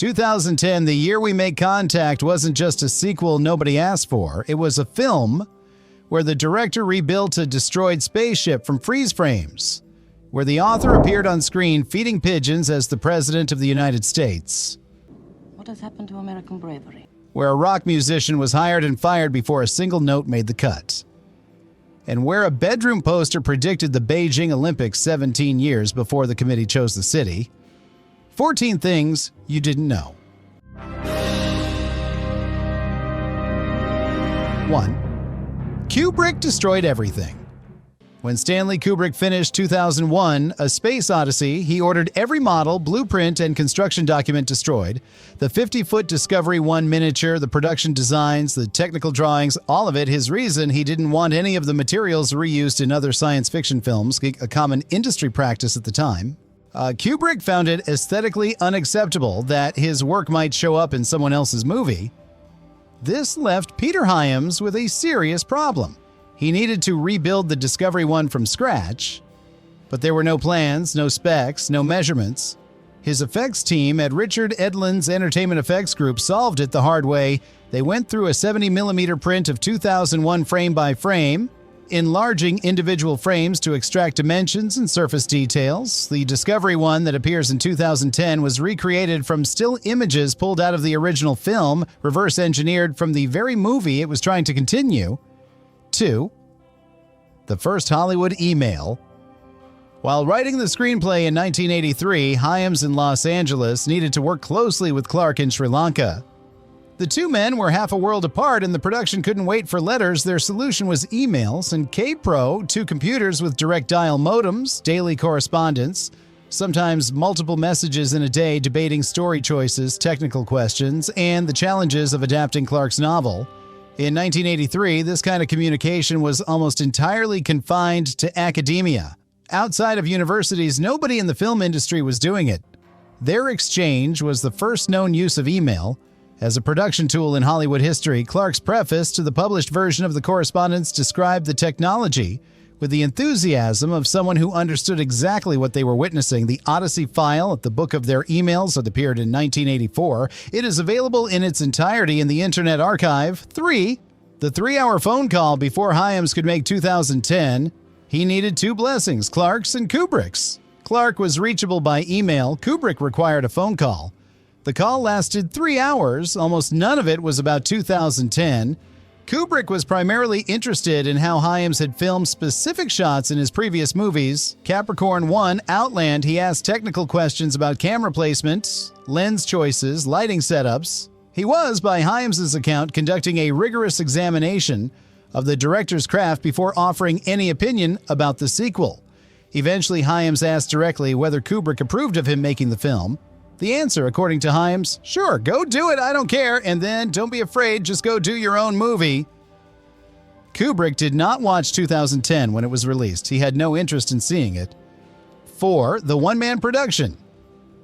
2010, The Year We Make Contact wasn't just a sequel nobody asked for. It was a film where the director rebuilt a destroyed spaceship from freeze frames, where the author appeared on screen feeding pigeons as the President of the United States. What has happened to American bravery? Where a rock musician was hired and fired before a single note made the cut. And where a bedroom poster predicted the Beijing Olympics 17 years before the committee chose the city. 14 things you didn't know. 1. Kubrick destroyed everything. When Stanley Kubrick finished 2001, A Space Odyssey, he ordered every model, blueprint, and construction document destroyed. The 50-foot Discovery 1 miniature, the production designs, the technical drawings, all of it. His reason, he didn't want any of the materials reused in other science fiction films, a common industry practice at the time. Kubrick found it aesthetically unacceptable that his work might show up in someone else's movie. This left Peter Hyams with a serious problem. He needed to rebuild the Discovery 1 from scratch, but there were no plans, no specs, no measurements. His effects team at Richard Edlund's Entertainment Effects Group solved it the hard way. They went through a 70mm print of 2001 frame by frame, enlarging individual frames to extract dimensions and surface details. The Discovery 1 that appears in 2010 was recreated from still images pulled out of the original film, reverse engineered from the very movie it was trying to continue. 2. The first Hollywood email. While writing the screenplay in 1983, Hyams in Los Angeles needed to work closely with Clarke in Sri Lanka. The two men were half a world apart and the production couldn't wait for letters. Their solution was emails and K-Pro, two computers with direct dial modems, daily correspondence, sometimes multiple messages in a day debating story choices, technical questions, and the challenges of adapting Clarke's novel. In 1983, this kind of communication was almost entirely confined to academia. Outside of universities, nobody in the film industry was doing it. Their exchange was the first known use of email. As a production tool in Hollywood history, Clarke's preface to the published version of the correspondence described the technology with the enthusiasm of someone who understood exactly what they were witnessing. The Odyssey file at the book of their emails that appeared in 1984. It is available in its entirety in the Internet Archive. 3. The 3-hour phone call before Hyams could make 2010. He needed two blessings, Clarke's and Kubrick's. Clarke was reachable by email. Kubrick required a phone call. The call lasted 3 hours. Almost none of it was about 2010. Kubrick was primarily interested in how Hyams had filmed specific shots in his previous movies. Capricorn 1, Outland, he asked technical questions about camera placement, lens choices, lighting setups. He was, by Hyams' account, conducting a rigorous examination of the director's craft before offering any opinion about the sequel. Eventually, Hyams asked directly whether Kubrick approved of him making the film. The answer, according to Hyams, sure, go do it, I don't care, and then don't be afraid, just go do your own movie. Kubrick did not watch 2010 when it was released. He had no interest in seeing it. 4. The one-man production.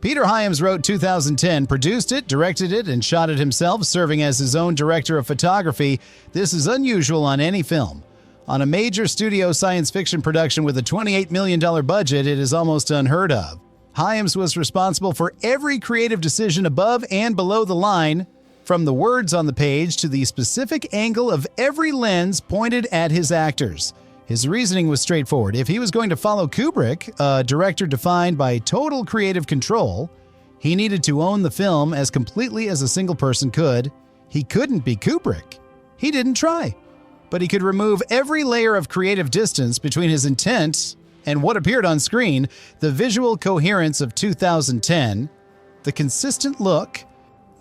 Peter Hyams wrote 2010, produced it, directed it, and shot it himself, serving as his own director of photography. This is unusual on any film. On a major studio science fiction production with a $28 million budget, it is almost unheard of. Hyams was responsible for every creative decision above and below the line, from the words on the page to the specific angle of every lens pointed at his actors. His reasoning was straightforward. If he was going to follow Kubrick, a director defined by total creative control, he needed to own the film as completely as a single person could. He couldn't be Kubrick. He didn't try. But he could remove every layer of creative distance between his intent and what appeared on screen. The visual coherence of 2010, the consistent look,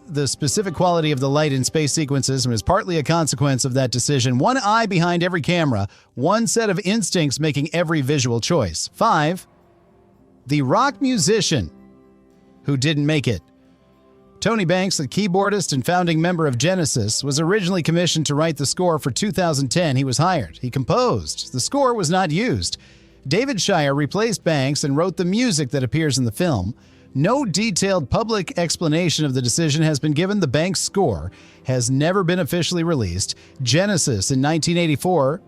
the specific quality of the light in space sequences was partly a consequence of that decision. One eye behind every camera, one set of instincts making every visual choice. 5. The rock musician who didn't make it. Tony Banks, a keyboardist and founding member of Genesis, was originally commissioned to write the score for 2010. He was hired. He composed. The score was not used. David Shire replaced Banks and wrote the music that appears in the film. No detailed public explanation of the decision has been given. The Banks score has never been officially released. Genesis in 1984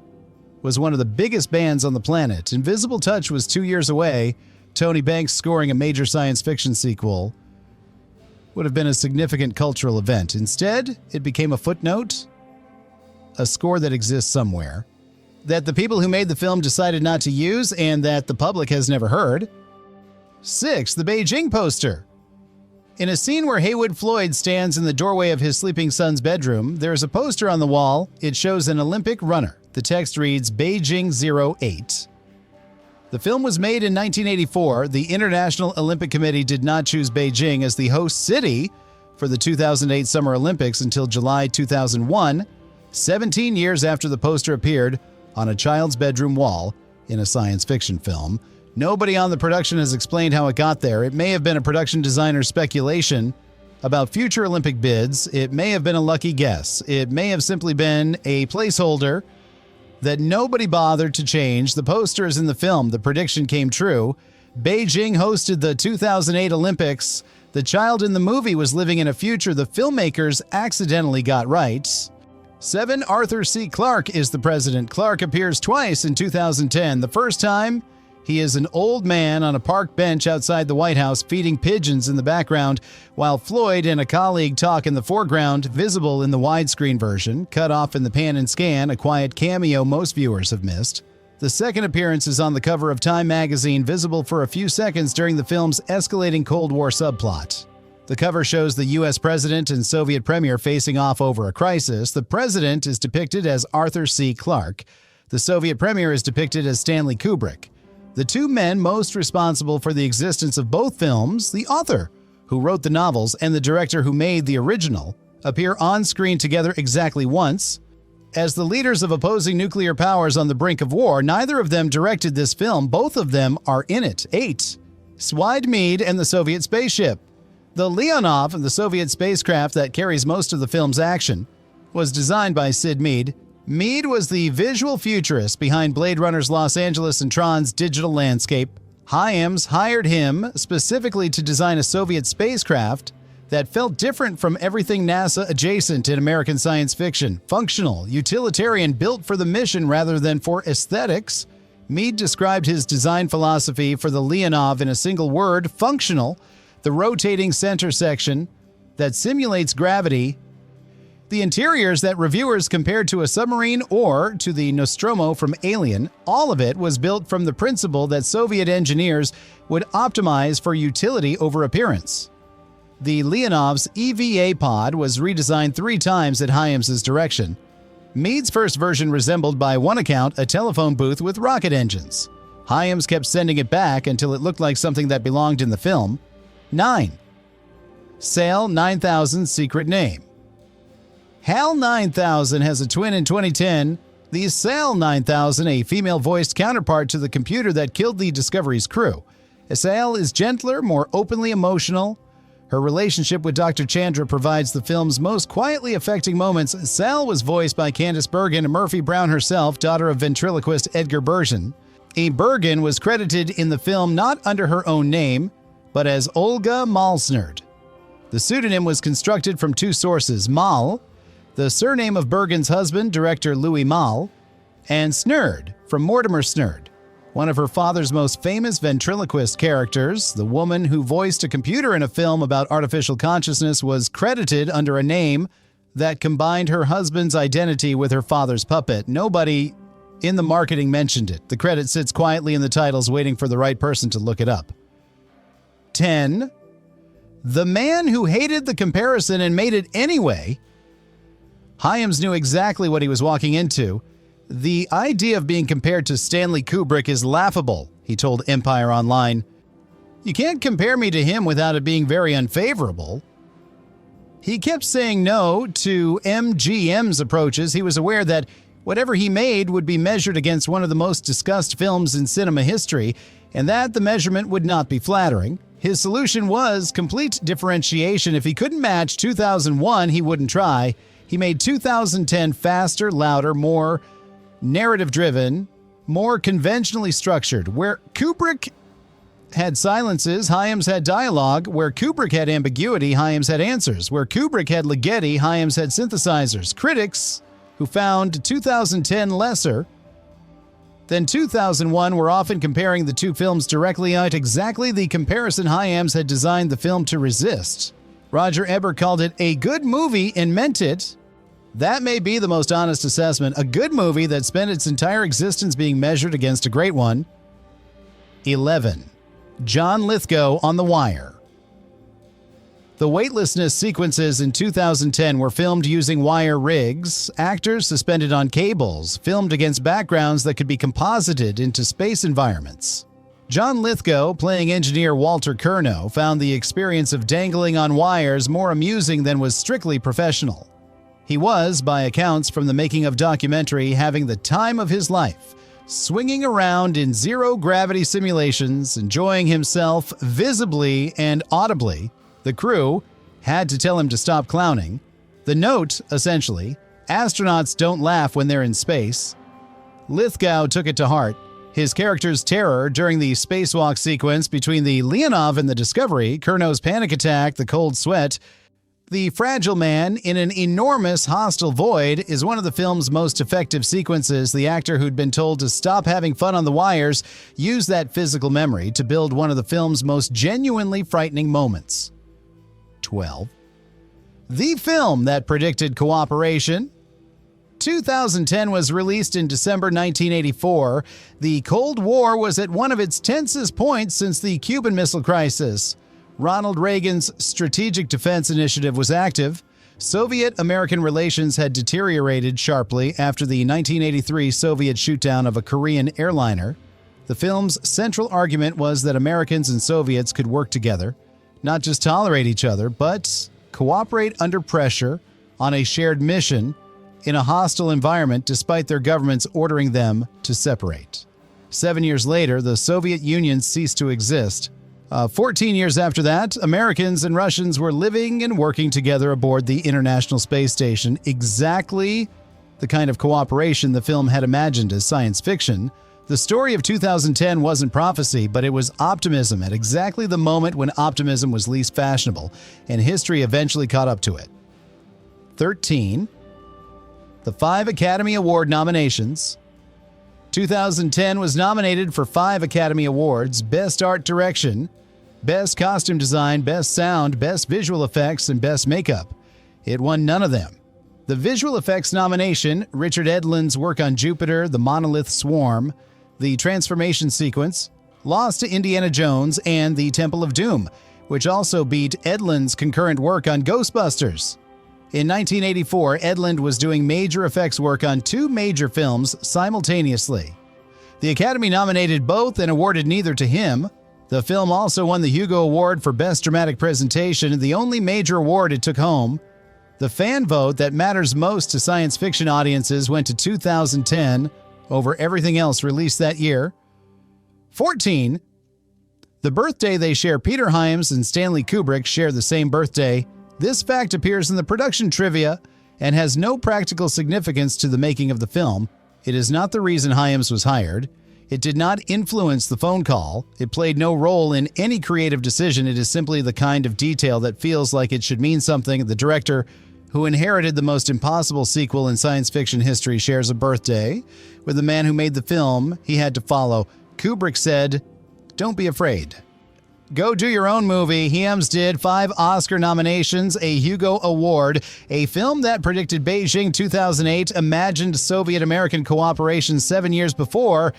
was one of the biggest bands on the planet. Invisible Touch was 2 years away. Tony Banks scoring a major science fiction sequel. would have been a significant cultural event. Instead, it became a footnote, a score that exists somewhere, that the people who made the film decided not to use and that the public has never heard. 6. The Beijing poster. In a scene where Haywood Floyd stands in the doorway of his sleeping son's bedroom, there is a poster on the wall. It shows an Olympic runner. The text reads, Beijing 08. The film was made in 1984. The International Olympic Committee did not choose Beijing as the host city for the 2008 Summer Olympics until July 2001, 17 years after the poster appeared on a child's bedroom wall in a science fiction film. Nobody on the production has explained how it got there. It may have been a production designer's speculation about future Olympic bids. It may have been a lucky guess. It may have simply been a placeholder that nobody bothered to change. The poster is in the film. The prediction came true. Beijing hosted the 2008 Olympics. The child in the movie was living in a future the filmmakers accidentally got right. 7. Arthur C. Clarke is the president. Clarke appears twice in 2010. The first time, he is an old man on a park bench outside the White House feeding pigeons in the background, while Floyd and a colleague talk in the foreground, visible in the widescreen version, cut off in the pan and scan, a quiet cameo most viewers have missed. The second appearance is on the cover of Time magazine, visible for a few seconds during the film's escalating Cold War subplot. The cover shows the U.S. president and Soviet premier facing off over a crisis. The president is depicted as Arthur C. Clarke. The Soviet premier is depicted as Stanley Kubrick. The two men most responsible for the existence of both films, the author who wrote the novels and the director who made the original, appear on screen together exactly once. As the leaders of opposing nuclear powers on the brink of war, neither of them directed this film. Both of them are in it. 8. Swide Mead and the Soviet spaceship. The Leonov, the Soviet spacecraft that carries most of the film's action, was designed by Sid Mead. Mead was the visual futurist behind Blade Runner's Los Angeles and Tron's digital landscape. Hyams hired him specifically to design a Soviet spacecraft that felt different from everything NASA adjacent in American science fiction. Functional, utilitarian, built for the mission rather than for aesthetics. Mead described his design philosophy for the Leonov in a single word: functional. The rotating center section that simulates gravity. The interiors that reviewers compared to a submarine or to the Nostromo from Alien, all of it was built from the principle that Soviet engineers would optimize for utility over appearance. The Leonov's EVA pod was redesigned 3 times at Hyams' direction. Mead's first version resembled, by one account, a telephone booth with rocket engines. Hyams kept sending it back until it looked like something that belonged in the film. 9. SAIL 9000's secret name. HAL 9000 has a twin in 2010. The SAIL 9000, a female-voiced counterpart to the computer that killed the Discovery's crew. SAIL is gentler, more openly emotional. Her relationship with Dr. Chandra provides the film's most quietly affecting moments. Sal was voiced by Candice Bergen, Murphy Brown herself, daughter of ventriloquist Edgar Bergen. Bergen was credited in the film not under her own name, but as Olga Malsnerd. The pseudonym was constructed from 2 sources: Mal, the surname of Bergen's husband, director Louis Malle, and Snerd, from Mortimer Snerd, one of her father's most famous ventriloquist characters. The woman who voiced a computer in a film about artificial consciousness was credited under a name that combined her husband's identity with her father's puppet. Nobody in the marketing mentioned it. The credit sits quietly in the titles, waiting for the right person to look it up. 10. The man who hated the comparison and made it anyway. Hyams knew exactly what he was walking into. The idea of being compared to Stanley Kubrick is laughable, he told Empire Online. You can't compare me to him without it being very unfavorable. He kept saying no to MGM's approaches. He was aware that whatever he made would be measured against one of the most discussed films in cinema history, and that the measurement would not be flattering. His solution was complete differentiation. If he couldn't match 2001, he wouldn't try. He made 2010 faster, louder, more narrative-driven, more conventionally structured. Where Kubrick had silences, Hyams had dialogue. Where Kubrick had ambiguity, Hyams had answers. Where Kubrick had Ligeti, Hyams had synthesizers. Critics who found 2010 lesser than 2001 were often comparing the 2 films directly out, exactly the comparison Hyams had designed the film to resist. Roger Ebert called it a good movie and meant it. That may be the most honest assessment. A good movie that spent its entire existence being measured against a great one. 11. John Lithgow on The Wire. The weightlessness sequences in 2010 were filmed using wire rigs, actors suspended on cables, filmed against backgrounds that could be composited into space environments. John Lithgow, playing engineer Walter Curnow, found the experience of dangling on wires more amusing than was strictly professional. He was, by accounts from the making of documentary, having the time of his life, swinging around in zero-gravity simulations, enjoying himself visibly and audibly. The crew had to tell him to stop clowning. The note, essentially, astronauts don't laugh when they're in space. Lithgow took it to heart. His character's terror during the spacewalk sequence between the Leonov and the Discovery, Curnow's panic attack, the cold sweat, the fragile man in an enormous hostile void is one of the film's most effective sequences. The actor who'd been told to stop having fun on the wires used that physical memory to build one of the film's most genuinely frightening moments. 12. The film that predicted cooperation. 2010 was released in December 1984. The Cold War was at one of its tensest points since the Cuban Missile Crisis. Ronald Reagan's Strategic Defense Initiative was active. Soviet-American relations had deteriorated sharply after the 1983 Soviet shootdown of a Korean airliner. The film's central argument was that Americans and Soviets could work together, not just tolerate each other, but cooperate under pressure on a shared mission in a hostile environment despite their governments ordering them to separate. 7 years later, the Soviet Union ceased to exist. 14 years after that, Americans and Russians were living and working together aboard the International Space Station, exactly the kind of cooperation the film had imagined as science fiction. The story of 2010 wasn't prophecy, but it was optimism at exactly the moment when optimism was least fashionable, and history eventually caught up to it. 13. The 5 Academy Award nominations. 2010 was nominated for 5 Academy Awards: Best Art Direction, Best Costume Design, Best Sound, Best Visual Effects, and Best Makeup. It won none of them. The visual effects nomination, Richard Edlund's work on Jupiter, the Monolith Swarm, the Transformation Sequence, lost to Indiana Jones and the Temple of Doom, which also beat Edlund's concurrent work on Ghostbusters. In 1984, Edlund was doing major effects work on 2 major films simultaneously. The Academy nominated both and awarded neither to him. The film also won the Hugo Award for Best Dramatic Presentation, the only major award it took home. The fan vote that matters most to science fiction audiences went to 2010 over everything else released that year. 14. The birthday they share. Peter Hyams and Stanley Kubrick share the same birthday. This fact appears in the production trivia and has no practical significance to the making of the film. It is not the reason Hyams was hired. It did not influence the phone call. It played no role in any creative decision. It is simply the kind of detail that feels like it should mean something. The director, who inherited the most impossible sequel in science fiction history, shares a birthday with the man who made the film he had to follow. Kubrick said, "Don't be afraid. Go do your own movie." Hyams did. 5 Oscar nominations, a Hugo Award, a film that predicted Beijing 2008, imagined Soviet-American cooperation 7 years before.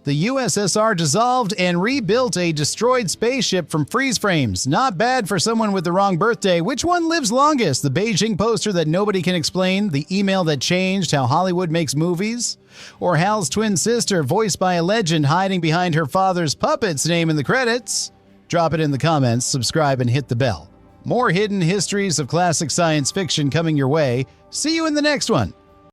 The USSR dissolved and rebuilt a destroyed spaceship from freeze frames. Not bad for someone with the wrong birthday. Which one lives longest? The Beijing poster that nobody can explain? The email that changed how Hollywood makes movies? Or Hal's twin sister, voiced by a legend hiding behind her father's puppet's name in the credits? Drop it in the comments, subscribe, and hit the bell. More hidden histories of classic science fiction coming your way. See you in the next one.